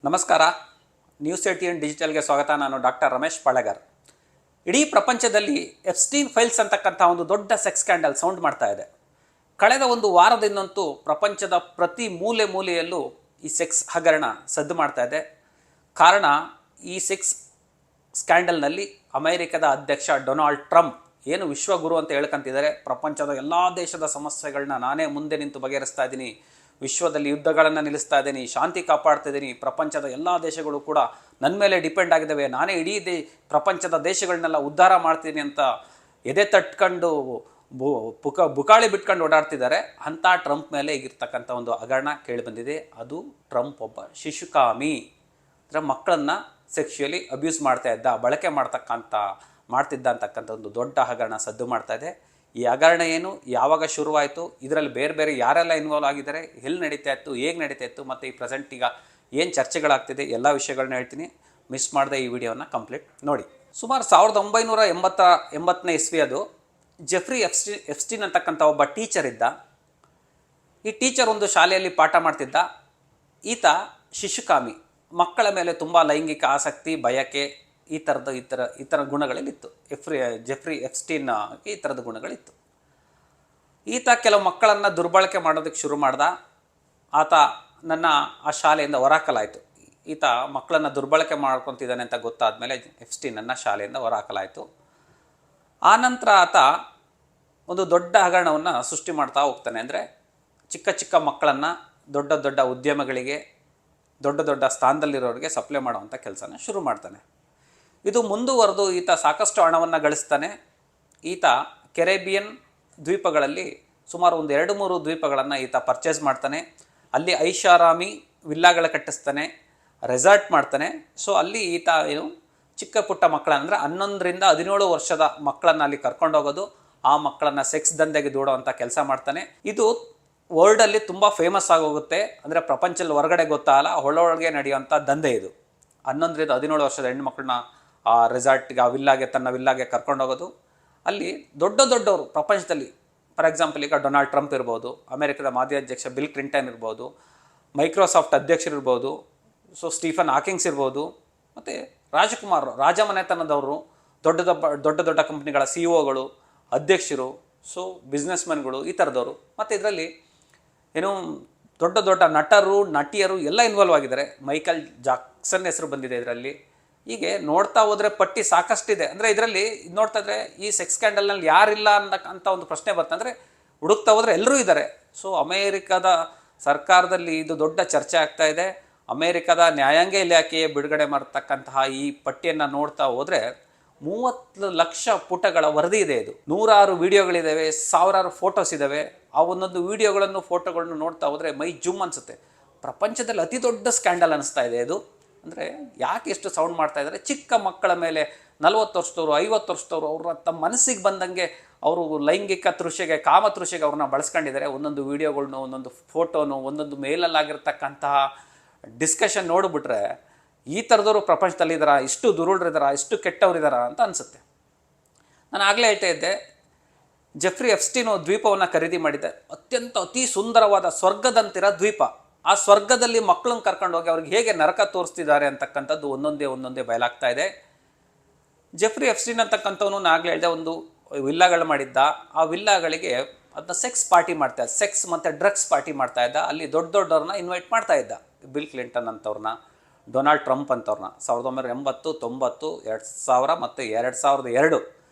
ನಮಸ್ಕಾರ. ನ್ಯೂಸ್ 18 ಡಿಜಿಟಲ್ಗೆ ಸ್ವಾಗತ. ನಾನು ಡಾಕ್ಟರ್ ರಮೇಶ್ ಪಾಳೆಗಾರ್. ಇಡೀ ಪ್ರಪಂಚದಲ್ಲಿ ಎಫ್ಸ್ಟೀನ್ ಫೈಲ್ಸ್ ಅಂತಕ್ಕಂಥ ಒಂದು ದೊಡ್ಡ ಸೆಕ್ಸ್ ಸ್ಕ್ಯಾಂಡಲ್ ಸೌಂಡ್ ಮಾಡ್ತಾ ಇದೆ. ಕಳೆದ ಒಂದು ವಾರದಿಂದಂತೂ ಪ್ರಪಂಚದ ಪ್ರತಿ ಮೂಲೆ ಮೂಲೆಯಲ್ಲೂ ಈ ಸೆಕ್ಸ್ ಹಗರಣ ಸದ್ದು ಮಾಡ್ತಾ ಇದೆ. ಕಾರಣ, ಈ ಸೆಕ್ಸ್ ಸ್ಕ್ಯಾಂಡಲ್ನಲ್ಲಿ ಅಮೆರಿಕದ ಅಧ್ಯಕ್ಷ ಡೊನಾಲ್ಡ್ ಟ್ರಂಪ್ ಏನು ವಿಶ್ವಗುರು ಅಂತ ಹೇಳ್ಕೊಂತಿದ್ದಾರೆ. ಪ್ರಪಂಚದ ಎಲ್ಲ ದೇಶದ ಸಮಸ್ಯೆಗಳನ್ನ ನಾನೇ ಮುಂದೆ ನಿಂತು ಬಗೆಹರಿಸ್ತಾ ಇದ್ದೀನಿ, ವಿಶ್ವದಲ್ಲಿ ಯುದ್ಧಗಳನ್ನು ನಿಲ್ಲಿಸ್ತಾ ಇದ್ದೀನಿ, ಶಾಂತಿ ಕಾಪಾಡ್ತಾ ಇದ್ದೀನಿ, ಪ್ರಪಂಚದ ಎಲ್ಲ ದೇಶಗಳು ಕೂಡ ನನ್ನ ಮೇಲೆ ಡಿಪೆಂಡ್ ಆಗಿದ್ದಾವೆ, ನಾನೇ ಇಡೀ ಪ್ರಪಂಚದ ದೇಶಗಳನ್ನೆಲ್ಲ ಉದ್ಧಾರ ಮಾಡ್ತೀನಿ ಅಂತ ಎದೆ ತಟ್ಕೊಂಡು ಬುಕಾಳಿ ಬಿಟ್ಕೊಂಡು ಓಡಾಡ್ತಿದ್ದಾರೆ. ಅಂಥ ಟ್ರಂಪ್ ಮೇಲೆ ಈಗಿರ್ತಕ್ಕಂಥ ಒಂದು ಹಗರಣ ಕೇಳಿಬಂದಿದೆ. ಅದು ಟ್ರಂಪ್ ಒಬ್ಬ ಶಿಶುಕಾಮಿ, ಅಂದರೆ ಮಕ್ಕಳನ್ನು ಸೆಕ್ಶುಯಲಿ ಅಬ್ಯೂಸ್ ಬಳಕೆ ಮಾಡ್ತಿದ್ದ ಅಂತಕ್ಕಂಥ ಒಂದು ದೊಡ್ಡ ಹಗರಣ ಸದ್ದು ಮಾಡ್ತಾ ಇದೆ. ಈ ಹಗರಣ ಏನು, ಯಾವಾಗ ಶುರುವಾಯಿತು, ಇದರಲ್ಲಿ ಬೇರೆ ಬೇರೆ ಯಾರೆಲ್ಲ ಇನ್ವಾಲ್ವ್ ಆಗಿದ್ದಾರೆ, ಎಲ್ಲಿ ನಡೀತಾ ಇತ್ತು, ಹೇಗೆ ನಡೀತಾ ಇತ್ತು, ಮತ್ತು ಈ ಪ್ರೆಸೆಂಟ್ ಈಗ ಏನು ಚರ್ಚೆಗಳಾಗ್ತಿದೆ, ಎಲ್ಲ ವಿಷಯಗಳನ್ನ ಹೇಳ್ತೀನಿ. ಮಿಸ್ ಮಾಡದೆ ಈ ವಿಡಿಯೋನ ಕಂಪ್ಲೀಟ್ ನೋಡಿ. ಸುಮಾರು 1980ನೇ ಇಸ್ವಿ ಅದು ಜೆಫ್ರಿ ಎಫ್ಸ್ಟೀನ್ ಅಂತಕ್ಕಂಥ ಒಬ್ಬ ಟೀಚರ್ ಇದ್ದ. ಈ ಟೀಚರ್ ಒಂದು ಶಾಲೆಯಲ್ಲಿ ಪಾಠ ಮಾಡ್ತಿದ್ದ. ಈತ ಶಿಶುಕಾಮಿ, ಮಕ್ಕಳ ಮೇಲೆ ತುಂಬ ಲೈಂಗಿಕ ಆಸಕ್ತಿ, ಬಯಕೆ, ಈ ಥರ ಗುಣಗಳಲ್ಲಿತ್ತು. ಜೆಫ್ರಿ ಎಫ್ಸ್ಟೀನ್ ಈ ಥರದ ಗುಣಗಳಿತ್ತು. ಈತ ಕೆಲವು ಮಕ್ಕಳನ್ನು ದುರ್ಬಳಕೆ ಮಾಡೋದಕ್ಕೆ ಶುರು ಮಾಡ್ದ. ಆ ಶಾಲೆಯಿಂದ ಹೊರಹಾಕಲಾಯಿತು. ಈತ ಮಕ್ಕಳನ್ನು ದುರ್ಬಳಕೆ ಮಾಡ್ಕೊತಿದ್ದಾನೆ ಅಂತ ಗೊತ್ತಾದ ಮೇಲೆ ಎಫ್ಸ್ಟೀನನ್ನು ಶಾಲೆಯಿಂದ ಹೊರಹಾಕಲಾಯಿತು. ಆನಂತರ ಆತ ಒಂದು ದೊಡ್ಡ ಹಗರಣವನ್ನು ಸೃಷ್ಟಿ ಮಾಡ್ತಾ ಹೋಗ್ತಾನೆ. ಅಂದರೆ ಚಿಕ್ಕ ಚಿಕ್ಕ ಮಕ್ಕಳನ್ನು ದೊಡ್ಡ ದೊಡ್ಡ ಉದ್ಯಮಗಳಿಗೆ, ದೊಡ್ಡ ದೊಡ್ಡ ಸ್ಥಾನದಲ್ಲಿರೋರಿಗೆ ಸಪ್ಲೈ ಮಾಡುವಂಥ ಕೆಲಸನ ಶುರು ಮಾಡ್ತಾನೆ. ಇದು ಮುಂದುವರೆದು ಈತ ಸಾಕಷ್ಟು ಹಣವನ್ನು ಗಳಿಸ್ತಾನೆ. ಈತ ಕೆರೆಬಿಯನ್ ದ್ವೀಪಗಳಲ್ಲಿ ಸುಮಾರು ಒಂದು 2-3 ದ್ವೀಪಗಳನ್ನು ಈತ ಪರ್ಚೇಸ್ ಮಾಡ್ತಾನೆ. ಅಲ್ಲಿ ಐಷಾರಾಮಿ ವಿಲ್ಲಾಗಳ ಕಟ್ಟಿಸ್ತಾನೆ, ರೆಸಾರ್ಟ್ ಮಾಡ್ತಾನೆ. ಸೊ ಅಲ್ಲಿ ಈತ ಚಿಕ್ಕ ಪುಟ್ಟ ಮಕ್ಕಳಂದರೆ 11ರಿಂದ 17 ವರ್ಷದ ಮಕ್ಕಳನ್ನು ಅಲ್ಲಿ ಕರ್ಕೊಂಡೋಗೋದು, ಆ ಮಕ್ಕಳನ್ನು ಸೆಕ್ಸ್ ದಂಧೆಗೆ ದೂಡುವಂಥ ಕೆಲಸ ಮಾಡ್ತಾನೆ. ಇದು ವರ್ಲ್ಡಲ್ಲಿ ತುಂಬ ಫೇಮಸ್ ಆಗೋಗುತ್ತೆ. ಅಂದರೆ ಪ್ರಪಂಚದಲ್ಲಿ ಹೊರಗಡೆ ಗೊತ್ತಾಗಲ್ಲ, ಒಳಗೆ ನಡೆಯುವಂಥ ದಂಧೆ ಇದು. 11ರಿಂದ 17 ವರ್ಷದ ಹೆಣ್ಣುಮಕ್ಕಳನ್ನ ಆ ರೆಸಾರ್ಟ್ಗೆ, ತನ್ನ ವಿಲ್ಲಾಗೆ ಕರ್ಕೊಂಡೋಗೋದು. ಅಲ್ಲಿ ದೊಡ್ಡವರು ಪ್ರಪಂಚದಲ್ಲಿ, ಫಾರ್ ಎಕ್ಸಾಂಪಲ್ ಈಗ ಡೊನಾಲ್ಡ್ ಟ್ರಂಪ್ ಇರ್ಬೋದು, ಅಮೆರಿಕದ ಮಾಜಿ ಅಧ್ಯಕ್ಷ ಬಿಲ್ ಕ್ಲಿಂಟನ್ ಇರ್ಬೋದು, ಮೈಕ್ರೋಸಾಫ್ಟ್ ಅಧ್ಯಕ್ಷರಿರ್ಬೋದು, ಸೊ ಸ್ಟೀಫನ್ ಹಾಕಿಂಗ್ಸ್ ಇರ್ಬೋದು, ಮತ್ತು ರಾಜಮನೆತನದವರು, ದೊಡ್ಡ ಕಂಪ್ನಿಗಳ CEO ಅಧ್ಯಕ್ಷರು, ಸೊ ಬಿಸ್ನೆಸ್ಮನ್ಗಳು, ಈ ಥರದವರು. ಮತ್ತು ಇದರಲ್ಲಿ ದೊಡ್ಡ ನಟರು, ನಟಿಯರು ಎಲ್ಲ ಇನ್ವಾಲ್ವ್ ಆಗಿದ್ದಾರೆ. ಮೈಕಲ್ ಜಾಕ್ಸನ್ ಹೆಸರು ಬಂದಿದೆ ಇದರಲ್ಲಿ. ಹೀಗೆ ನೋಡ್ತಾ ಹೋದರೆ ಪಟ್ಟಿ ಸಾಕಷ್ಟಿದೆ. ಅಂದರೆ ಇದರಲ್ಲಿ ನೋಡ್ತಾ ಇದ್ರೆ ಈ ಸೆಕ್ಸ್ ಸ್ಕ್ಯಾಂಡಲ್ನಲ್ಲಿ ಯಾರಿಲ್ಲ ಅಂತ ಒಂದು ಪ್ರಶ್ನೆ ಬರ್ತಂದರೆ, ಹುಡುಕ್ತಾ ಹೋದರೆ ಎಲ್ಲರೂ ಇದ್ದಾರೆ. ಸೊ ಅಮೇರಿಕದ ಸರ್ಕಾರದಲ್ಲಿ ಇದು ದೊಡ್ಡ ಚರ್ಚೆ ಆಗ್ತಾ ಇದೆ. ಅಮೇರಿಕದ ನ್ಯಾಯಾಂಗ ಇಲಾಖೆಯೇ ಬಿಡುಗಡೆ ಮಾಡತಕ್ಕಂತಹ ಈ ಪಟ್ಟಿಯನ್ನು ನೋಡ್ತಾ ಹೋದರೆ 30 ಲಕ್ಷ ಪುಟಗಳ ವರದಿ ಇದೆ. ಇದು 100 ವಿಡಿಯೋಗಳಿದ್ದಾವೆ, 1000 ಫೋಟೋಸ್ ಇದ್ದಾವೆ. ಆ ಒಂದೊಂದು ವಿಡಿಯೋಗಳನ್ನು, ಫೋಟೋಗಳನ್ನು ನೋಡ್ತಾ ಹೋದರೆ ಮೈ ಜುಮ್ ಅನಿಸುತ್ತೆ. ಪ್ರಪಂಚದಲ್ಲಿ ಅತಿ ದೊಡ್ಡ ಸ್ಕ್ಯಾಂಡಲ್ ಅನ್ನಿಸ್ತಾ ಇದೆ ಇದು. ಅಂದರೆ ಯಾಕೆ ಎಷ್ಟು ಸೌಂಡ್ ಮಾಡ್ತಾ ಇದ್ದಾರೆ, ಚಿಕ್ಕ ಮಕ್ಕಳ ಮೇಲೆ 40 ವರ್ಷದವರು, 50 ವರ್ಷದವರು, ಅವ್ರ ತಮ್ಮ ಮನಸ್ಸಿಗೆ ಬಂದಂಗೆ ಅವರು ಲೈಂಗಿಕ ತೃಷೆಗೆ, ಕಾಮ ತೃಷೆಗೆ ಅವ್ರನ್ನ ಬಳಸ್ಕೊಂಡಿದ್ದಾರೆ. ಒಂದೊಂದು ವಿಡಿಯೋಗಳ್ನು, ಒಂದೊಂದು ಫೋಟೋನು, ಒಂದೊಂದು ಮೇಲಲ್ಲಾಗಿರ್ತಕ್ಕಂತಹ ಡಿಸ್ಕಷನ್ ನೋಡಿಬಿಟ್ರೆ ಈ ಥರದವರು ಪ್ರಪಂಚದಲ್ಲಿದ್ದಾರಾ, ಇಷ್ಟು ದುರುಳರಿದ್ದಾರಾ, ಇಷ್ಟು ಕೆಟ್ಟವರಿದ್ದಾರಾ ಅಂತ ಅನಿಸುತ್ತೆ. ನಾನು ಆಗಲೇ ಹೇಳ್ತಾ ಇದ್ದೆ, ಜೆಫ್ರಿ ಎಫ್ಸ್ಟೀನ್ ದ್ವೀಪವನ್ನು ಖರೀದಿ ಮಾಡಿದ್ದೆ. ಅತಿ ಸುಂದರವಾದ ಸ್ವರ್ಗದಂತಿರೋ ದ್ವೀಪ. ಆ ಸ್ವರ್ಗದಲ್ಲಿ ಮಕ್ಕಳನ್ನ ಕರ್ಕೊಂಡು ಹೋಗಿ ಅವ್ರಿಗೆ ಹೇಗೆ ನರಕ ತೋರಿಸ್ತಿದ್ದಾರೆ ಅಂತಕ್ಕಂಥದ್ದು ಒಂದೊಂದೇ ಬಯಲಾಗ್ತಾ ಇದೆ. ಜೆಫ್ರಿ ಎಫ್ಸ್ಟೀನ್ ಅಂತಕ್ಕಂಥವನು ಆಗಲೇ ಹೇಳಿದೆ, ಒಂದು ವಿಲ್ಲಾಗಳು ಮಾಡಿದ್ದ. ಆ ವಿಲ್ಲಾಗಳಿಗೆ ಅದನ್ನ ಸೆಕ್ಸ್ ಪಾರ್ಟಿ ಮಾಡ್ತಾ ಇದ್ದ, ಸೆಕ್ಸ್ ಮತ್ತು ಡ್ರಗ್ಸ್ ಪಾರ್ಟಿ ಮಾಡ್ತಾ ಇದ್ದ. ಅಲ್ಲಿ ದೊಡ್ಡವ್ರನ್ನ ಇನ್ವೈಟ್ ಮಾಡ್ತಾ ಇದ್ದ. ಬಿಲ್ ಕ್ಲಿಂಟನ್ ಅಂತವ್ರನ್ನ, ಡೊನಾಲ್ಡ್ ಟ್ರಂಪ್ ಅಂತವ್ರನ್ನ 1980, 90, 2000 ಮತ್ತು 2002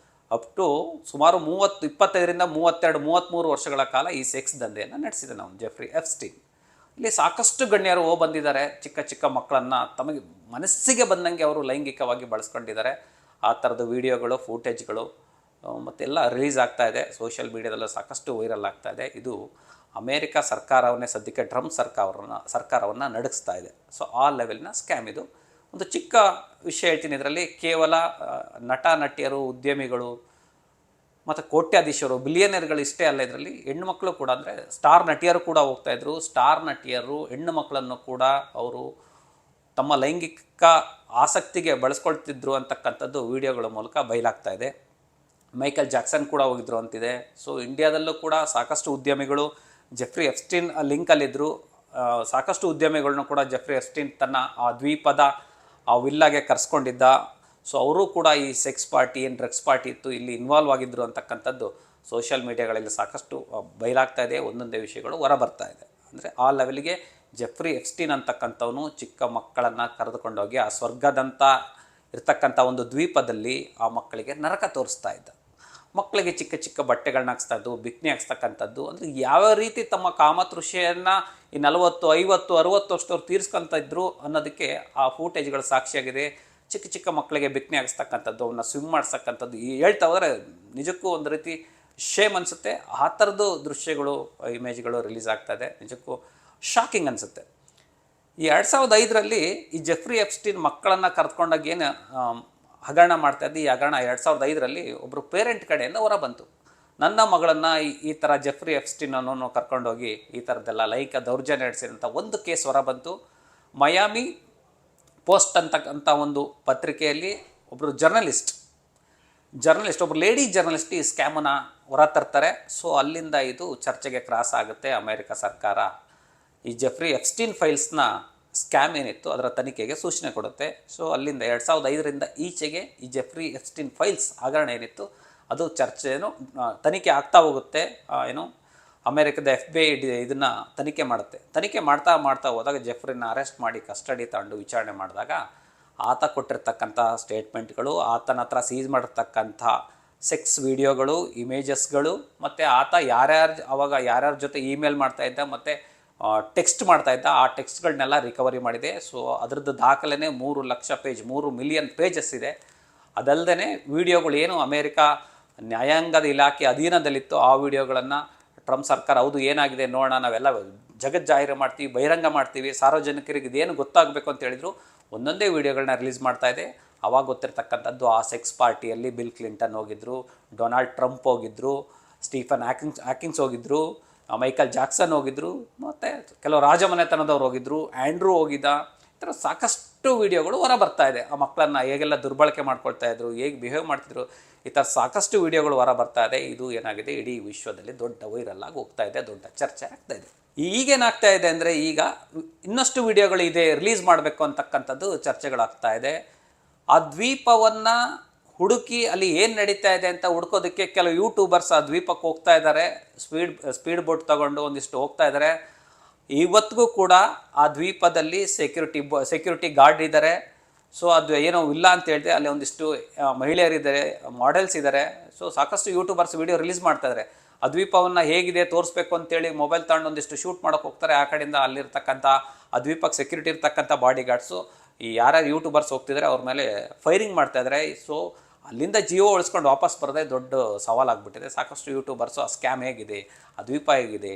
ಅಪ್ ಟು ಸುಮಾರು 25ರಿಂದ 32, 33 ವರ್ಷಗಳ ಕಾಲ ಈ ಸೆಕ್ಸ್ ದಂಧೆಯನ್ನು ನಡೆಸಿದೆ ನಾವು ಜೆಫ್ರಿ ಎಫ್ಸ್ಟೀನ್. ಇಲ್ಲಿ ಸಾಕಷ್ಟು ಗಣ್ಯರು ಬಂದಿದ್ದಾರೆ. ಚಿಕ್ಕ ಚಿಕ್ಕ ಮಕ್ಕಳನ್ನು ತಮಗೆ ಮನಸ್ಸಿಗೆ ಬಂದಂಗೆ ಅವರು ಲೈಂಗಿಕವಾಗಿ ಬಳಸ್ಕೊಂಡಿದ್ದಾರೆ. ಆ ಥರದ ವಿಡಿಯೋಗಳು, ಫೂಟೇಜ್ಗಳು ಮತ್ತೆಲ್ಲ ರಿಲೀಸ್ ಆಗ್ತಾ ಇದೆ. ಸೋಷಿಯಲ್ ಮೀಡಿಯಾದಲ್ಲೂ ಸಾಕಷ್ಟು ವೈರಲ್ ಆಗ್ತಾ ಇದೆ. ಇದು ಅಮೇರಿಕ ಸರ್ಕಾರವನ್ನೇ ಸದ್ಯಕ್ಕೆ ಟ್ರಂಪ್ ಸರ್ಕಾರವನ್ನು ನಡೆಸ್ತಾ ಇದೆ. ಸೊ ಆ ಲೆವೆಲ್ನ ಸ್ಕ್ಯಾಮ್ ಇದು. ಒಂದು ಚಿಕ್ಕ ವಿಷಯ ಹೇಳ್ತೀನಿ. ಇದರಲ್ಲಿ ಕೇವಲ ನಟ ನಟಿಯರು, ಉದ್ಯಮಿಗಳು ಮತ್ತು ಕೋಟ್ಯಾಧೀಶರು, ಬಿಲಿಯನರ್ಗಳು ಇಷ್ಟೇ ಅಲ್ಲ. ಇದರಲ್ಲಿ ಹೆಣ್ಣುಮಕ್ಕಳು ಕೂಡ, ಅಂದರೆ ಸ್ಟಾರ್ ನಟಿಯರು ಕೂಡ ಹೋಗ್ತಾಯಿದ್ರು. ಸ್ಟಾರ್ ನಟಿಯರು ಹೆಣ್ಣು ಮಕ್ಕಳನ್ನು ಕೂಡ ಅವರು ತಮ್ಮ ಲೈಂಗಿಕ ಆಸಕ್ತಿಗೆ ಬಳಸ್ಕೊಳ್ತಿದ್ರು ಅಂತಕ್ಕಂಥದ್ದು ವಿಡಿಯೋಗಳ ಮೂಲಕ ಬಯಲಾಗ್ತಾ ಇದೆ. ಮೈಕಲ್ ಜಾಕ್ಸನ್ ಕೂಡ ಹೋಗಿದ್ರು ಅಂತಿದೆ. ಸೊ ಇಂಡಿಯಾದಲ್ಲೂ ಕೂಡ ಸಾಕಷ್ಟು ಉದ್ಯಮಿಗಳು ಜೆಫ್ರಿ ಎಫ್ಸ್ಟೀನ್ ಲಿಂಕಲ್ಲಿದ್ದರು. ಸಾಕಷ್ಟು ಉದ್ಯಮಿಗಳನ್ನೂ ಕೂಡ ಜೆಫ್ರಿ ಎಪ್ಸ್ಟೀನ್ ತನ್ನ ಆ ದ್ವೀಪದ ಆ ವಿಲ್ಲಾಗೆ ಕರೆಸ್ಕೊಂಡಿದ್ದ. ಸೊ ಅವರು ಕೂಡ ಈ ಸೆಕ್ಸ್ ಪಾರ್ಟಿ ಏನು ಡ್ರಗ್ಸ್ ಪಾರ್ಟಿ ಇತ್ತು ಇಲ್ಲಿ ಇನ್ವಾಲ್ವ್ ಆಗಿದ್ದರು ಅಂತಕ್ಕಂಥದ್ದು ಸೋಷಿಯಲ್ ಮೀಡಿಯಾಗಳಲ್ಲಿ ಸಾಕಷ್ಟು ಬಯಲಾಗ್ತಾ ಇದೆ. ಒಂದೊಂದೇ ವಿಷಯಗಳು ಹೊರಬರ್ತಾ ಇದೆ. ಅಂದರೆ ಆ ಲೆವೆಲ್ಗೆ ಜೆಫ್ರಿ ಎಪ್ಸ್ಟೀನ್ ಅಂತಕ್ಕಂಥವನು ಚಿಕ್ಕ ಮಕ್ಕಳನ್ನು ಕರೆದುಕೊಂಡೋಗಿ ಆ ಸ್ವರ್ಗದಂಥ ಇರ್ತಕ್ಕಂಥ ಒಂದು ದ್ವೀಪದಲ್ಲಿ ಆ ಮಕ್ಕಳಿಗೆ ನರಕ ತೋರಿಸ್ತಾ ಇದ್ದ. ಮಕ್ಕಳಿಗೆ ಚಿಕ್ಕ ಚಿಕ್ಕ ಬಟ್ಟೆಗಳನ್ನ ಹಾಕ್ಸ್ತಾಯಿದ್ದು, ಬಿಕ್ನಿ ಹಾಕ್ಸ್ತಕ್ಕಂಥದ್ದು. ಅಂದರೆ ಯಾವ ರೀತಿ ತಮ್ಮ ಕಾಮತೃಷೆಯನ್ನು ಈ 40, 50, 60 ವರ್ಷದವ್ರು ತೀರಿಸ್ಕೊತ ಇದ್ರು ಅನ್ನೋದಕ್ಕೆ ಆ ಫೂಟೇಜ್ಗಳು ಸಾಕ್ಷಿಯಾಗಿದೆ. ಚಿಕ್ಕ ಚಿಕ್ಕ ಮಕ್ಕಳಿಗೆ ಬಿಕ್ನಿ ಹಾಕ್ಸ್ತಕ್ಕಂಥದ್ದು, ಅವನ್ನ ಸ್ವಿಮ್ ಮಾಡಿಸ್ತಕ್ಕಂಥದ್ದು ಹೇಳ್ತಾ ಹೋದರೆ ನಿಜಕ್ಕೂ ಒಂದು ರೀತಿ ಶೇಮ್ ಅನಿಸುತ್ತೆ. ಆ ಥರದ್ದು ದೃಶ್ಯಗಳು, ಇಮೇಜ್ಗಳು ರಿಲೀಸ್ ಆಗ್ತಾಯಿದೆ. ನಿಜಕ್ಕೂ ಶಾಕಿಂಗ್ ಅನಿಸುತ್ತೆ. ಈ 2005ರಲ್ಲಿ ಈ ಜೆಫ್ರಿ ಎಪ್ಸ್ಟೀನ್ ಮಕ್ಕಳನ್ನು ಕರೆದುಕೊಂಡಾಗ ಏನು ಹಗರಣ ಮಾಡ್ತಾಯಿದ್ದು, ಈ ಹಗರಣ 2005ರಲ್ಲಿ ಒಬ್ಬರು ಪೇರೆಂಟ್ ಕಡೆಯಿಂದ ಹೊರ ಬಂತು. ನನ್ನ ಮಗಳನ್ನು ಈ ಥರ ಜೆಫ್ರಿ ಎಪ್ಸ್ಟೀನನ್ನು ಕರ್ಕೊಂಡೋಗಿ ಈ ಥರದ್ದೆಲ್ಲ ಲೈಂಗಿಕ ದೌರ್ಜನ್ಯ ನಡೆಸಿದಂಥ ಒಂದು ಕೇಸ್ ಹೊರ ಬಂತು. ಮಯಾಮಿ ಪೋಸ್ಟ್ ಅಂತಕ್ಕಂಥ ಒಂದು ಪತ್ರಿಕೆಯಲ್ಲಿ ಒಬ್ಬರು ಜರ್ನಲಿಸ್ಟ್ ಒಬ್ಬರು ಲೇಡಿ ಜರ್ನಲಿಸ್ಟ್ ಈ ಸ್ಕ್ಯಾಮನ್ನು ಹೊರ ತರ್ತಾರೆ. ಸೊ ಅಲ್ಲಿಂದ ಇದು ಚರ್ಚೆಗೆ ಕ್ರಾಸ್ ಆಗುತ್ತೆ. ಅಮೇರಿಕ ಸರ್ಕಾರ ಈ ಜೆಫ್ರಿ ಎಪ್ಸ್ಟೀನ್ ಫೈಲ್ಸ್ನ ಸ್ಕ್ಯಾಮ್ ಏನಿತ್ತು ಅದರ ತನಿಖೆಗೆ ಸೂಚನೆ ಕೊಡುತ್ತೆ. ಸೊ ಅಲ್ಲಿಂದ 2005ರಿಂದ ಈಚೆಗೆ ಈ ಜೆಫ್ರಿ ಎಪ್ಸ್ಟೀನ್ ಫೈಲ್ಸ್ ಹಗರಣ ಏನಿತ್ತು ಅದು ಚರ್ಚೆಯನ್ನು ತನಿಖೆ ಆಗ್ತಾ ಹೋಗುತ್ತೆ. ಅಮೇರಿಕದ FBI ಇದನ್ನು ತನಿಖೆ ಮಾಡುತ್ತೆ. ತನಿಖೆ ಮಾಡ್ತಾ ಹೋದಾಗ ಜೆಫ್ರಿನ ಅರೆಸ್ಟ್ ಮಾಡಿ ಕಸ್ಟಡಿ ತಗೊಂಡು ವಿಚಾರಣೆ ಮಾಡಿದಾಗ ಆತ ಕೊಟ್ಟಿರ್ತಕ್ಕಂಥ ಸ್ಟೇಟ್ಮೆಂಟ್ಗಳು, ಆತನ ಹತ್ರ ಸೀಸ್ ಮಾಡಿರ್ತಕ್ಕಂಥ ಸೆಕ್ಸ್ ವಿಡಿಯೋಗಳು, ಇಮೇಜಸ್ಗಳು, ಮತ್ತು ಆತ ಯಾರ್ಯಾರ ಜೊತೆ ಇಮೇಲ್ ಮಾಡ್ತಾಯಿದ್ದ ಮತ್ತು ಟೆಕ್ಸ್ಟ್ ಮಾಡ್ತಾಯಿದ್ದ ಆ ಟೆಕ್ಸ್ಟ್ಗಳನ್ನೆಲ್ಲ ರಿಕವರಿ ಮಾಡಿದೆ. ಸೊ ಅದರದ್ದು ದಾಖಲೆ 3 ಲಕ್ಷ ಪೇಜ್, 3 ಮಿಲಿಯನ್ ಪೇಜಸ್ ಇದೆ. ಅದಲ್ಲದೆ ವಿಡಿಯೋಗಳು ಏನು ಅಮೇರಿಕಾ ನ್ಯಾಯಾಂಗದ ಇಲಾಖೆ ಅಧೀನದಲ್ಲಿತ್ತು ಆ ವಿಡಿಯೋಗಳನ್ನು ಟ್ರಂಪ್ ಸರ್ಕಾರ ಹೌದು ಏನಾಗಿದೆ ನೋಡೋಣ, ನಾವೆಲ್ಲ ಜಗಜ್ಜಾಹಿರು ಮಾಡ್ತೀವಿ, ಬಹಿರಂಗ ಮಾಡ್ತೀವಿ, ಸಾರ್ವಜನಿಕರಿಗೆ ಇದೇನು ಗೊತ್ತಾಗಬೇಕು ಅಂತ ಹೇಳಿದ್ರು ಒಂದೊಂದೇ ವಿಡಿಯೋಗಳನ್ನ ರಿಲೀಸ್ ಮಾಡ್ತಾ ಇದೆ. ಆವಾಗ ಗೊತ್ತಿರ್ತಕ್ಕಂಥದ್ದು ಆ ಸೆಕ್ಸ್ ಪಾರ್ಟಿಯಲ್ಲಿ ಬಿಲ್ ಕ್ಲಿಂಟನ್ ಹೋಗಿದ್ದರು, ಡೊನಾಲ್ಡ್ ಟ್ರಂಪ್ ಹೋಗಿದ್ದರು, ಸ್ಟೀಫನ್ ಹ್ಯಾಕಿನ್ಸ್ ಹೋಗಿದ್ದರು, ಮೈಕಲ್ ಜಾಕ್ಸನ್ ಹೋಗಿದ್ದರು, ಮತ್ತು ಕೆಲವು ರಾಜಮನೆತನದವ್ರು ಹೋಗಿದ್ದರು, ಆ್ಯಂಡ್ರೂ ಹೋಗಿದ್ದ. ಈ ಥರ ಸಾಕಷ್ಟು ವಿಡಿಯೋಗಳು ಹೊರ ಬರ್ತಾ ಇದೆ. ಆ ಮಕ್ಕಳನ್ನು ಹೇಗೆಲ್ಲ ದುರ್ಬಳಕೆ ಮಾಡ್ಕೊಳ್ತಾ ಇದ್ರು, ಹೇಗೆ ಬಿಹೇವ್ ಮಾಡ್ತಿದ್ರು, ಈ ಥರ ಸಾಕಷ್ಟು ವಿಡಿಯೋಗಳು ಹೊರ ಬರ್ತಾ ಇದೆ. ಇದು ಏನಾಗಿದೆ ಇಡೀ ವಿಶ್ವದಲ್ಲಿ ದೊಡ್ಡ ವೈರಲ್ ಆಗಿ ಹೋಗ್ತಾ ಇದೆ, ದೊಡ್ಡ ಚರ್ಚೆ ಆಗ್ತಾ ಇದೆ. ಈಗೇನಾಗ್ತಾ ಇದೆ ಅಂದರೆ ಈಗ ಇನ್ನಷ್ಟು ವಿಡಿಯೋಗಳು ಇದೆ ರಿಲೀಸ್ ಮಾಡಬೇಕು ಅಂತಕ್ಕಂಥದ್ದು ಚರ್ಚೆಗಳಾಗ್ತಾ ಇದೆ. ಆ ದ್ವೀಪವನ್ನು ಹುಡುಕಿ ಅಲ್ಲಿ ಏನು ನಡೀತಾ ಇದೆ ಅಂತ ಹುಡ್ಕೋದಕ್ಕೆ ಕೆಲವು ಯೂಟ್ಯೂಬರ್ಸ್ ಆ ದ್ವೀಪಕ್ಕೆ ಹೋಗ್ತಾ ಇದ್ದಾರೆ. ಸ್ಪೀಡ್ ಬೋಟ್ ತಗೊಂಡು ಒಂದಿಷ್ಟು ಹೋಗ್ತಾ ಇದ್ದಾರೆ. ಇವತ್ತಿಗೂ ಕೂಡ ಆ ದ್ವೀಪದಲ್ಲಿ ಸೆಕ್ಯೂರಿಟಿ ಗಾರ್ಡ್ ಇದ್ದಾರೆ. ಸೊ ಅದು ಏನೋ ಇಲ್ಲ ಅಂತ ಹೇಳಿದೆ, ಅಲ್ಲಿ ಒಂದಿಷ್ಟು ಮಹಿಳೆಯರಿದ್ದಾರೆ, ಮಾಡೆಲ್ಸ್ ಇದ್ದಾರೆ. ಸೊ ಸಾಕಷ್ಟು ಯೂಟ್ಯೂಬರ್ಸ್ ವಿಡಿಯೋ ರಿಲೀಸ್ ಮಾಡ್ತಾಯಿದ್ದಾರೆ. ಆ ದ್ವೀಪವನ್ನು ಹೇಗಿದೆ ತೋರಿಸ್ಬೇಕು ಅಂತೇಳಿ ಮೊಬೈಲ್ ತಗೊಂಡು ಒಂದಿಷ್ಟು ಶೂಟ್ ಮಾಡೋಕ್ಕೆ ಹೋಗ್ತಾರೆ. ಆ ಕಡೆಯಿಂದ ಅಲ್ಲಿರ್ತಕ್ಕಂಥ ಆ ದ್ವೀಪಕ್ಕೆ ಸೆಕ್ಯೂರಿಟಿ ಇರ್ತಕ್ಕಂಥ ಬಾಡಿ ಗಾರ್ಡ್ಸು ಈ ಯಾರ್ಯಾರು ಯೂಟ್ಯೂಬರ್ಸ್ ಹೋಗ್ತಿದ್ದಾರೆ ಅವ್ರ ಮೇಲೆ ಫೈರಿಂಗ್ ಮಾಡ್ತಾಯಿದ್ದಾರೆ. ಸೊ ಅಲ್ಲಿಂದ ಜೀವ ಉಳಿಸ್ಕೊಂಡು ವಾಪಸ್ ಬರೋದೇ ದೊಡ್ಡ ಸವಾಲಾಗ್ಬಿಟ್ಟಿದೆ. ಸಾಕಷ್ಟು ಯೂಟ್ಯೂಬರ್ಸು ಆ ಸ್ಕ್ಯಾಮ್ ಹೇಗಿದೆ, ಆ ದ್ವೀಪ ಹೇಗಿದೆ,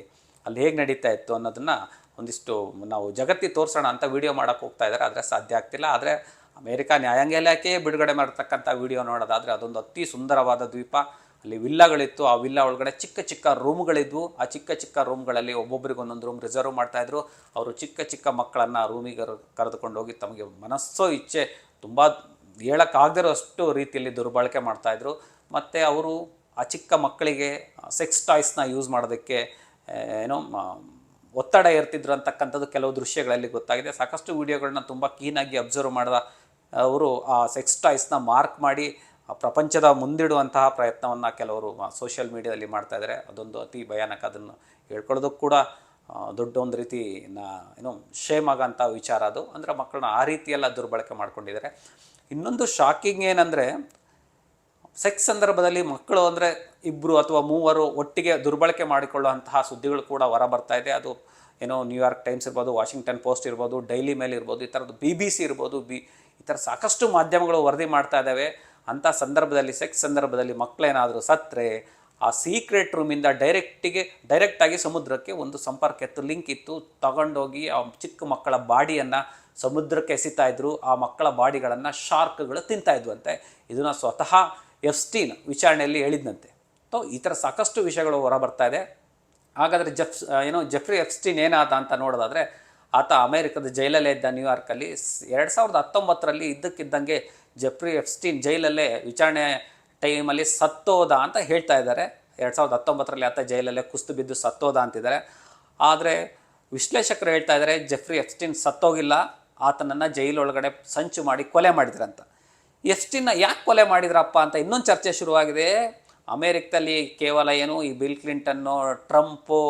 ಅಲ್ಲಿ ಹೇಗೆ ನಡೀತಾ ಇತ್ತು ಅನ್ನೋದನ್ನು ಒಂದಿಷ್ಟು ನಾವು ಜಗತ್ತಿಗೆ ತೋರಿಸೋಣ ಅಂತ ವೀಡಿಯೋ ಮಾಡೋಕ್ಕೆ ಹೋಗ್ತಾ ಇದ್ದಾರೆ. ಆದರೆ ಸಾಧ್ಯ ಆಗ್ತಿಲ್ಲ. ಆದರೆ ಅಮೇರಿಕಾ ನ್ಯಾಯಾಂಗ ಇಲಾಖೆಯೇ ಬಿಡುಗಡೆ ಮಾಡಿರ್ತಕ್ಕಂಥ ವೀಡಿಯೋ ನೋಡೋದಾದರೆ ಅದೊಂದು ಅತಿ ಸುಂದರವಾದ ದ್ವೀಪ. ಅಲ್ಲಿ ವಿಲ್ಲಾಗಳಿತ್ತು. ಆ ವಿಲ್ಲಾ ಒಳಗಡೆ ಚಿಕ್ಕ ಚಿಕ್ಕ ರೂಮ್ಗಳಿದ್ವು. ಆ ಚಿಕ್ಕ ಚಿಕ್ಕ ರೂಮ್ಗಳಲ್ಲಿ ಒಬ್ಬೊಬ್ಬರಿಗೆ ಒಂದೊಂದು ರೂಮ್ ರಿಸರ್ವ್ ಮಾಡ್ತಾಯಿದ್ರು. ಅವರು ಚಿಕ್ಕ ಚಿಕ್ಕ ಮಕ್ಕಳನ್ನು ರೂಮಿಗೆ ಕರೆದುಕೊಂಡು ಹೋಗಿ ತಮಗೆ ಮನಸ್ಸೋ ಇಚ್ಛೆ ತುಂಬ ಹೇಳೋಕ್ಕಾಗದಿರೋಷ್ಟು ರೀತಿಯಲ್ಲಿ ದುರ್ಬಳಕೆ ಮಾಡ್ತಾಯಿದ್ರು. ಮತ್ತು ಅವರು ಆ ಚಿಕ್ಕ ಮಕ್ಕಳಿಗೆ ಸೆಕ್ಸ್ ಟಾಯ್ಸ್ನ ಯೂಸ್ ಮಾಡೋದಕ್ಕೆ ಒತ್ತಡ ಏರ್ತಿದ್ರು ಅಂತಕ್ಕಂಥದ್ದು ಕೆಲವು ದೃಶ್ಯಗಳಲ್ಲಿ ಗೊತ್ತಾಗಿದೆ. ಸಾಕಷ್ಟು ವೀಡಿಯೋಗಳನ್ನ ತುಂಬ ಕ್ಲೀನಾಗಿ ಅಬ್ಸರ್ವ್ ಮಾಡಿದ ಅವರು ಆ ಸೆಕ್ಸ್ ಟಾಯ್ಸ್ನ ಮಾರ್ಕ್ ಮಾಡಿ ಪ್ರಪಂಚದ ಮುಂದಿಡುವಂತಹ ಪ್ರಯತ್ನವನ್ನು ಕೆಲವರು ಸೋಷಿಯಲ್ ಮೀಡಿಯಾದಲ್ಲಿ ಮಾಡ್ತಾಯಿದ್ದಾರೆ. ಅದೊಂದು ಅತಿ ಭಯಾನಕ. ಅದನ್ನು ಹೇಳ್ಕೊಳ್ಳೋದಕ್ಕೆ ಕೂಡ ದೊಡ್ಡ ಒಂದು ರೀತಿ ಶೇಮ್ ಆಗೋಂಥ ವಿಚಾರ ಅದು. ಅಂದರೆ ಮಕ್ಕಳನ್ನ ಆ ರೀತಿಯೆಲ್ಲ ದುರ್ಬಳಕೆ ಮಾಡ್ಕೊಂಡಿದ್ದಾರೆ. ಇನ್ನೊಂದು ಶಾಕಿಂಗ್ ಏನಂದರೆ ಸೆಕ್ಸ್ ಸಂದರ್ಭದಲ್ಲಿ ಮಕ್ಕಳು ಅಂದರೆ 2 ಅಥವಾ 3 ಒಟ್ಟಿಗೆ ದುರ್ಬಳಕೆ ಮಾಡಿಕೊಳ್ಳುವಂತಹ ಸುದ್ದಿಗಳು ಕೂಡ ಹೊರ ಬರ್ತಾ ಇದೆ. ಅದು ನ್ಯೂಯಾರ್ಕ್ ಟೈಮ್ಸ್ ಇರ್ಬೋದು, ವಾಷಿಂಗ್ಟನ್ ಪೋಸ್ಟ್ ಇರ್ಬೋದು, ಡೈಲಿ ಮೇಲ್ ಇರ್ಬೋದು, ಈ ಥರದ್ದು BBC ಇರ್ಬೋದು, ಈ ಥರ ಸಾಕಷ್ಟು ಮಾಧ್ಯಮಗಳು ವರದಿ ಮಾಡ್ತಾ ಇದ್ದಾವೆ. ಅಂಥ ಸಂದರ್ಭದಲ್ಲಿ ಸೆಕ್ಸ್ ಸಂದರ್ಭದಲ್ಲಿ ಮಕ್ಕಳೇನಾದರೂ ಸತ್ತರೆ ಆ ಸೀಕ್ರೆಟ್ ರೂಮಿಂದ ಡೈರೆಕ್ಟಾಗಿ ಸಮುದ್ರಕ್ಕೆ ಒಂದು ಸಂಪರ್ಕ ಇತ್ತು, ಲಿಂಕ್ ಇತ್ತು. ತಗೊಂಡೋಗಿ ಆ ಚಿಕ್ಕ ಮಕ್ಕಳ ಬಾಡಿಯನ್ನು ಸಮುದ್ರಕ್ಕೆ ಎಸಿತಾಯಿದ್ರು. ಆ ಮಕ್ಕಳ ಬಾಡಿಗಳನ್ನು ಶಾರ್ಕ್ಗಳು ತಿಂತಾಯಿದ್ವಂತೆ. ಇದನ್ನು ಸ್ವತಃ ಎಪ್ಸ್ಟೀನ್ ವಿಚಾರಣೆಯಲ್ಲಿ ಹೇಳಿದ್ದಂತೆ. ಈ ಥರ ಸಾಕಷ್ಟು ವಿಷಯಗಳು ಹೊರ ಬರ್ತಾ ಇದೆ. ಹಾಗಾದರೆ ಜೆಫ್ರಿ ಎಪ್ಸ್ಟೀನ್ ಏನಾದ ಅಂತ ನೋಡೋದಾದರೆ ಆತ ಅಮೇರಿಕದ ಜೈಲಲ್ಲೇ ಇದ್ದ ನ್ಯೂಯಾರ್ಕಲ್ಲಿ. 2019ರಲ್ಲಿ ಇದ್ದಕ್ಕಿದ್ದಂಗೆ ಜೆಫ್ರಿ ಎಪ್ಸ್ಟೀನ್ ಜೈಲಲ್ಲೇ ವಿಚಾರಣೆ ಟೈಮಲ್ಲಿ ಸತ್ತೋದ ಅಂತ ಹೇಳ್ತಾ ಇದ್ದಾರೆ. 2019ರಲ್ಲಿ ಆತ ಜೈಲಲ್ಲೇ ಕುಸ್ತು ಬಿದ್ದು ಸತ್ತೋದ ಅಂತಿದ್ದಾರೆ. ಆದರೆ ವಿಶ್ಲೇಷಕರು ಹೇಳ್ತಾ ಇದ್ದಾರೆ ಜೆಫ್ರಿ ಎಪ್ಸ್ಟೀನ್ ಸತ್ತೋಗಿಲ್ಲ, ಆತನನ್ನು ಜೈಲೊಳಗಡೆ ಸಂಚು ಮಾಡಿ ಕೊಲೆ ಮಾಡಿದ್ರಂತ. ಎಪ್ಸ್ಟೀನ್ನ ಯಾಕೆ ಕೊಲೆ ಮಾಡಿದ್ರಪ್ಪ ಅಂತ ಇನ್ನೊಂದು ಚರ್ಚೆ ಶುರುವಾಗಿದೆ. ಅಮೇರಿಕದಲ್ಲಿ ಕೇವಲ ಏನು ಈ ಬಿಲ್ ಕ್ಲಿಂಟನ್ನು, ಟ್ರಂಪು,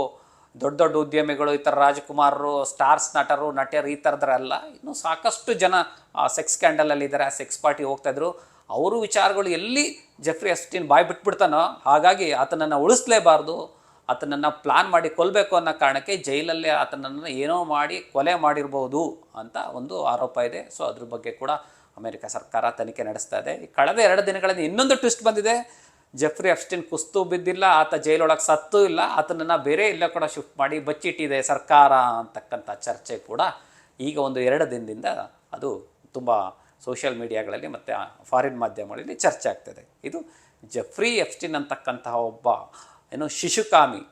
ದೊಡ್ಡ ದೊಡ್ಡ ಉದ್ಯಮಿಗಳು, ಈ ಥರ ರಾಜಕುಮಾರರು, ಸ್ಟಾರ್ಸ್ ನಟಿಯರು ಈ ಥರದ್ರಲ್ಲ, ಇನ್ನೂ ಸಾಕಷ್ಟು ಜನ ಆ ಸೆಕ್ಸ್ ಸ್ಕ್ಯಾಂಡಲಲ್ಲಿ ಇದ್ದಾರೆ, ಆ ಸೆಕ್ಸ್ ಪಾರ್ಟಿ ಹೋಗ್ತಾಯಿದ್ರು. ಅವರು ವಿಚಾರಗಳು ಎಲ್ಲಿ ಜೆಫ್ರಿ ಎಪ್ಸ್ಟೀನ್ ಬಾಯಿ ಬಿಟ್ಬಿಡ್ತಾನೋ ಹಾಗಾಗಿ ಆತನನ್ನು ಉಳಿಸ್ಲೇಬಾರ್ದು, ಆತನನ್ನು ಪ್ಲಾನ್ ಮಾಡಿ ಕೊಲ್ಲಬೇಕು ಅನ್ನೋ ಕಾರಣಕ್ಕೆ ಜೈಲಲ್ಲೇ ಆತನನ್ನು ಏನೋ ಮಾಡಿ ಕೊಲೆ ಮಾಡಿರ್ಬೋದು ಅಂತ ಒಂದು ಆರೋಪ ಇದೆ. ಸೊ ಅದ್ರ ಬಗ್ಗೆ ಕೂಡ ಅಮೆರಿಕ ಸರ್ಕಾರ ತನಿಖೆ ನಡೆಸ್ತಾ ಇದೆ. ಕಳೆದ 2 ದಿನಗಳಲ್ಲಿ ಇನ್ನೊಂದು ಟ್ವಿಸ್ಟ್ ಬಂದಿದೆ. ಜೆಫ್ರಿ ಎಪ್ಸ್ಟೀನ್ ಕುಸ್ತು ಬಿದ್ದಿಲ್ಲ, ಆತ ಜೈಲೊಳಗೆ ಸತ್ತೂ ಇಲ್ಲ, ಆತನನ್ನು ಬೇರೆ ಎಲ್ಲ ಕೂಡ ಶಿಫ್ಟ್ ಮಾಡಿ ಬಚ್ಚಿಟ್ಟಿದೆ ಸರ್ಕಾರ ಅಂತಕ್ಕಂಥ ಚರ್ಚೆ ಕೂಡ ಈಗ ಒಂದು 2 ದಿನದಿಂದ ಅದು ತುಂಬ ಸೋಷಿಯಲ್ ಮೀಡಿಯಾಗಳಲ್ಲಿ ಮತ್ತು ಫಾರಿನ್ ಮಾಧ್ಯಮಗಳಲ್ಲಿ ಚರ್ಚೆ ಆಗ್ತದೆ. ಇದು ಜೆಫ್ರಿ ಎಪ್ಸ್ಟೀನ್ ಅಂತಕ್ಕಂತಹ ಒಬ್ಬ ಶಿಶುಕಾಮಿ,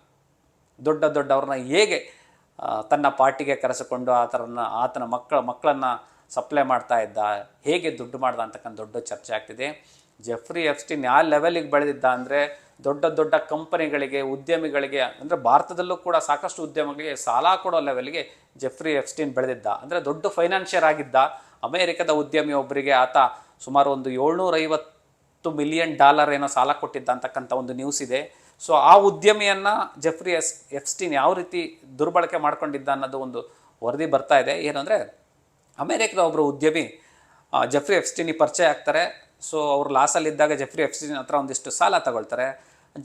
ದೊಡ್ಡವ್ರನ್ನ ಹೇಗೆ ತನ್ನ ಪಾರ್ಟಿಗೆ ಕರೆಸಿಕೊಂಡು ಆತನ ಮಕ್ಕಳನ್ನು ಸಪ್ಲೈ ಮಾಡ್ತಾ ಇದ್ದ, ಹೇಗೆ ದುಡ್ಡು ಮಾಡ್ದ ಅಂತಕ್ಕಂಥ ದೊಡ್ಡ ಚರ್ಚೆ ಆಗ್ತಿದೆ. ಜೆಫ್ರಿ ಎಪ್ಸ್ಟೀನ್ ಯಾವ ಲೆವೆಲಿಗೆ ಬೆಳೆದಿದ್ದ ಅಂದರೆ ದೊಡ್ಡ ಕಂಪನಿಗಳಿಗೆ, ಉದ್ಯಮಿಗಳಿಗೆ, ಅಂದರೆ ಭಾರತದಲ್ಲೂ ಕೂಡ ಸಾಕಷ್ಟು ಉದ್ಯಮಗಳಿಗೆ ಸಾಲ ಕೊಡೋ ಲೆವೆಲ್ಗೆ ಜೆಫ್ರಿ ಎಪ್ಸ್ಟೀನ್ ಬೆಳೆದಿದ್ದ. ಅಂದರೆ ದೊಡ್ಡ ಫೈನಾನ್ಷಿಯರ್ ಆಗಿದ್ದ. ಅಮೇರಿಕದ ಉದ್ಯಮಿ ಒಬ್ಬರಿಗೆ ಆತ ಸುಮಾರು ಒಂದು $750 ಮಿಲಿಯನ್ ಏನೋ ಸಾಲ ಕೊಟ್ಟಿದ್ದ ಅಂತಕ್ಕಂಥ ಒಂದು ನ್ಯೂಸ್ ಇದೆ. ಸೊ ಆ ಉದ್ಯಮಿಯನ್ನು ಜೆಫ್ರಿ ಎಪ್ಸ್ಟೀನ್ ಯಾವ ರೀತಿ ದುರ್ಬಳಕೆ ಮಾಡ್ಕೊಂಡಿದ್ದ ಅನ್ನೋದು ಒಂದು ವರದಿ ಬರ್ತಾ ಇದೆ. ಏನಂದರೆ ಅಮೇರಿಕದ ಒಬ್ಬರು ಉದ್ಯಮಿ ಜೆಫ್ರಿ ಎಪ್ಸ್ಟೀನಿಗೆ ಪರಿಚಯ ಆಗ್ತಾರೆ. ಸೊ ಅವರು ಲಾಸಲ್ಲಿದ್ದಾಗ ಜೆಫ್ರಿ ಎಪ್ಸ್ಟೀನ್ ಹತ್ರ ಒಂದಿಷ್ಟು ಸಾಲ ತಗೊಳ್ತಾರೆ.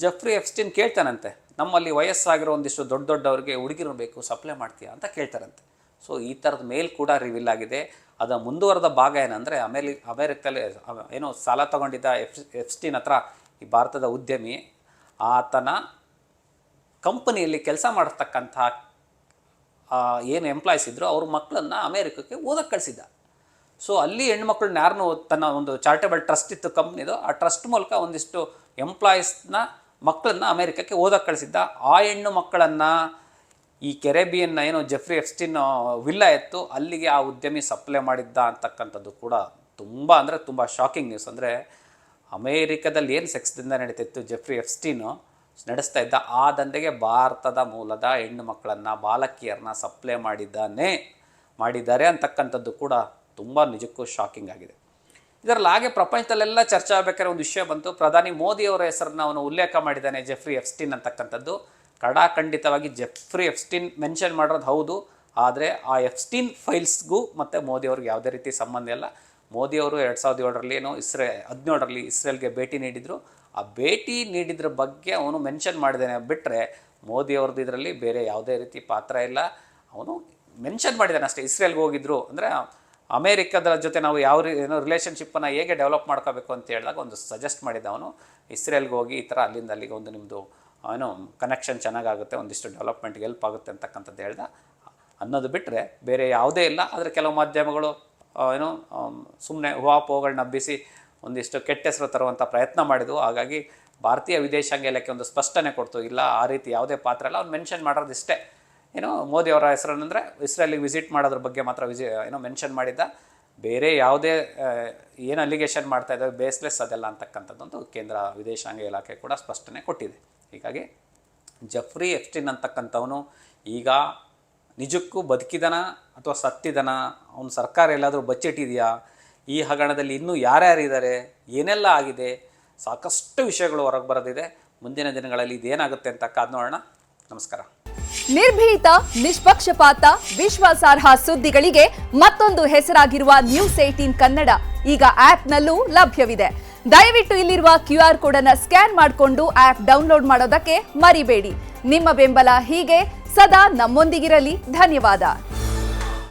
ಜೆಫ್ರಿ ಎಪ್ಸ್ಟೀನ್ ಕೇಳ್ತಾನಂತೆ, ನಮ್ಮಲ್ಲಿ ವಯಸ್ಸಾಗಿರೋ ಒಂದಿಷ್ಟು ದೊಡ್ಡವ್ರಿಗೆ ಹುಡುಗಿರು ಬೇಕು, ಸಪ್ಲೈ ಮಾಡ್ತೀಯಾ ಅಂತ ಕೇಳ್ತಾರಂತೆ. ಸೊ ಈ ಥರದ ಮೇಲ್ ಕೂಡ ರಿವೀಲ್ ಆಗಿದೆ. ಅದರ ಮುಂದುವರೆದ ಭಾಗ ಏನಂದರೆ ಅಮೇರಿಕದಲ್ಲಿ ಏನೋ ಸಾಲ ತಗೊಂಡಿದ್ದ ಎಪ್ಸ್ಟೀನ್ ಹತ್ರ ಈ ಭಾರತದ ಉದ್ಯಮಿ ಆತನ ಕಂಪನಿಯಲ್ಲಿ ಕೆಲಸ ಮಾಡತಕ್ಕಂಥ ಏನು ಎಂಪ್ಲಾಯ್ಸ್ ಇದ್ದರು ಅವ್ರ ಮಕ್ಕಳನ್ನು ಅಮೇರಿಕಕ್ಕೆ ಓದಕ್ಕೆ ಕಳಿಸಿದ್ದ. ಸೊ ಅಲ್ಲಿ ಹೆಣ್ಮಕ್ಳನ್ನ ಯಾರನ್ನೂ ತನ್ನ ಒಂದು ಚಾರಿಟೇಬಲ್ ಟ್ರಸ್ಟ್ ಇತ್ತು ಕಂಪ್ನಿದು, ಆ ಟ್ರಸ್ಟ್ ಮೂಲಕ ಒಂದಿಷ್ಟು ಎಂಪ್ಲಾಯೀಸ್ನ ಮಕ್ಕಳನ್ನು ಅಮೇರಿಕಕ್ಕೆ ಓದಕ್ಕೆ ಕಳಿಸಿದ್ದ. ಆ ಹೆಣ್ಣು ಮಕ್ಕಳನ್ನು ಈ ಕೆರೆಬಿಯನ್ನ ಏನು ಜೆಫ್ರಿ ಎಪ್ಸ್ಟೀನ್ ವಿಲ್ಲಾ ಇತ್ತು ಅಲ್ಲಿಗೆ ಆ ಉದ್ಯಮಿ ಸಪ್ಲೈ ಮಾಡಿದ್ದ ಅಂತಕ್ಕಂಥದ್ದು ಕೂಡ ತುಂಬ ಶಾಕಿಂಗ್ ನ್ಯೂಸ್. ಅಂದರೆ ಅಮೇರಿಕದಲ್ಲಿ ಏನು ಸೆಕ್ಸ್ದಿಂದ ನಡೀತಿತ್ತು ಜೆಫ್ರಿ ಎಪ್ಸ್ಟೀನು ನಡೆಸ್ತಾ ಇದ್ದ, ಆ ದಂಧೆಗೆ ಭಾರತದ ಮೂಲದ ಹೆಣ್ಣು ಮಕ್ಕಳನ್ನು, ಬಾಲಕಿಯರನ್ನ ಸಪ್ಲೈ ಮಾಡಿದ್ದಾರೆ ಅಂತಕ್ಕಂಥದ್ದು ಕೂಡ ತುಂಬ ನಿಜಕ್ಕೂ ಶಾಕಿಂಗ್ ಆಗಿದೆ. ಇದರಲ್ಲಿ ಹಾಗೆ ಪ್ರಪಂಚದಲ್ಲೆಲ್ಲ ಚರ್ಚೆ ಆಗಬೇಕಾದ್ರೆ ಒಂದು ವಿಷಯ ಬಂತು. ಪ್ರಧಾನಿ ಮೋದಿಯವರ ಹೆಸರನ್ನು ಅವನು ಉಲ್ಲೇಖ ಮಾಡಿದ್ದಾನೆ ಜೆಫ್ರಿ ಎಪ್ಸ್ಟೀನ್ ಅಂತಕ್ಕಂಥದ್ದು. ಖಂಡಿತವಾಗಿ ಜೆಫ್ರಿ ಎಪ್ಸ್ಟೀನ್ ಮೆನ್ಷನ್ ಮಾಡೋದು ಹೌದು, ಆದರೆ ಆ ಎಪ್ಸ್ಟೀನ್ ಫೈಲ್ಸ್ಗೂ ಮತ್ತು ಮೋದಿಯವ್ರಿಗೆ ಯಾವುದೇ ರೀತಿ ಸಂಬಂಧ ಇಲ್ಲ. ಮೋದಿಯವರು 2017ರಲ್ಲಿ ಏನೋ 2017ರಲ್ಲಿ ಇಸ್ರೇಲ್ಗೆ ಭೇಟಿ ನೀಡಿದರು. ಆ ಭೇಟಿ ನೀಡಿದ್ರ ಬಗ್ಗೆ ಅವನು ಮೆನ್ಷನ್ ಮಾಡಿದ್ದಾನೆ ಬಿಟ್ಟರೆ ಮೋದಿಯವ್ರದ್ದು ಇದರಲ್ಲಿ ಬೇರೆ ಯಾವುದೇ ರೀತಿ ಪಾತ್ರ ಇಲ್ಲ. ಅವನು ಮೆನ್ಷನ್ ಮಾಡಿದ್ದಾನೆ ಅಷ್ಟೇ. ಇಸ್ರೇಲ್ಗೆ ಹೋಗಿದ್ರು ಅಂದರೆ ಅಮೇರಿಕದ ಜೊತೆ ನಾವು ಏನೋ ರಿಲೇಷನ್ಶಿಪ್ಪನ್ನು ಹೇಗೆ ಡೆವಲಪ್ ಮಾಡ್ಕೋಬೇಕು ಅಂತ ಹೇಳಿದಾಗ ಒಂದು ಸಜೆಸ್ಟ್ ಮಾಡಿದ್ದ ಅವನು. ಇಸ್ರೇಲ್ಗೆ ಹೋಗಿ ಈ ಥರ ಅಲ್ಲಿಂದ ಅಲ್ಲಿಗೆ ಒಂದು ನಿಮ್ಮದು ಏನೋ ಕನೆಕ್ಷನ್ ಚೆನ್ನಾಗಾಗುತ್ತೆ, ಒಂದಿಷ್ಟು ಡೆವಲಪ್ಮೆಂಟ್ಗೆ ಹೆಲ್ಪ್ ಆಗುತ್ತೆ ಅಂತಕ್ಕಂಥದ್ದು ಹೇಳ್ದ ಅನ್ನೋದು ಬಿಟ್ಟರೆ ಬೇರೆ ಯಾವುದೇ ಇಲ್ಲ. ಆದರೆ ಕೆಲವು ಮಾಧ್ಯಮಗಳು ಏನೋ ಸುಮ್ಮನೆ ಹೂವಾಪೋಗಳನ್ನ ಹಬ್ಬಿಸಿ ಒಂದಿಷ್ಟು ಕೆಟ್ಟ ಹೆಸರು ತರುವಂಥ ಪ್ರಯತ್ನ ಮಾಡಿದ್ವು. ಹಾಗಾಗಿ ಭಾರತೀಯ ವಿದೇಶಾಂಗ ಇಲಾಖೆ ಒಂದು ಸ್ಪಷ್ಟನೆ ಕೊಡ್ತು, ಇಲ್ಲ ಆ ರೀತಿ ಯಾವುದೇ ಪಾತ್ರ ಇಲ್ಲ. ಅವ್ನು ಮೆನ್ಷನ್ ಮಾಡೋದಿಷ್ಟೇ, ಏನೋ ಮೋದಿಯವರ ಹೆಸರನ್ನಂದರೆ ಇಸ್ರೇಲಿಗೆ ವಿಸಿಟ್ ಮಾಡೋದ್ರ ಬಗ್ಗೆ ಮಾತ್ರ ಏನೋ ಮೆನ್ಷನ್ ಮಾಡಿದ್ದ. ಬೇರೆ ಯಾವುದೇ ಏನು ಅಲಿಗೇಷನ್ ಮಾಡ್ತಾ ಇದ್ದಾವೆ ಬೇಸ್ಲೆಸ್ ಅದೆಲ್ಲ ಅಂತಕ್ಕಂಥದ್ದೊಂದು ಕೇಂದ್ರ ವಿದೇಶಾಂಗ ಇಲಾಖೆ ಕೂಡ ಸ್ಪಷ್ಟನೆ ಕೊಟ್ಟಿದೆ. ಹೀಗಾಗಿ ಜೆಫ್ರಿ ಎಪ್ಸ್ಟೀನ್ ಅಂತಕ್ಕಂಥವನು ಈಗ ನಿಜಕ್ಕೂ ಬದುಕಿದನ ಅಥವಾ ಸತ್ತಿದನ, ಅವನ ಸರ್ಕಾರ ಎಲ್ಲಾದರೂ ಬಚ್ಚಿಟ್ಟಿದೆಯಾ, ಈ ಹಗರಣದಲ್ಲಿ ಇನ್ನೂ ಯಾರ್ಯಾರಿದ್ದಾರೆ, ಏನೆಲ್ಲ ಆಗಿದೆ, ಸಾಕಷ್ಟು ವಿಷಯಗಳು ಹೊರಗೆ ಬರೋದಿದೆ. ಮುಂದಿನ ದಿನಗಳಲ್ಲಿ ಇದೇನಾಗುತ್ತೆ ಅಂತ ಕಾದು ನೋಡೋಣ. ನಮಸ್ಕಾರ. ನಿರ್ಭೀತ, ನಿಷ್ಪಕ್ಷಪಾತ, ವಿಶ್ವಾಸಾರ್ಹ ಸುದ್ದಿಗಳಿಗೆ ಮತ್ತೊಂದು ಹೆಸರಾಗಿರುವ ನ್ಯೂಸ್ 18 ಕನ್ನಡ ಈಗ ಆಪ್ನಲ್ಲೂ ಲಭ್ಯವಿದೆ. ದಯವಿಟ್ಟು ಇಲ್ಲಿರುವ QR ಕೋಡ್ ಅನ್ನು ಸ್ಕ್ಯಾನ್ ಮಾಡಿಕೊಂಡು ಆಪ್ ಡೌನ್ಲೋಡ್ ಮಾಡೋದಕ್ಕೆ ಮರಿಬೇಡಿ. ನಿಮ್ಮ ಬೆಂಬಲ ಹೀಗೆ ಸದಾ ನಮ್ಮೊಂದಿಗಿರಲಿ. ಧನ್ಯವಾದ.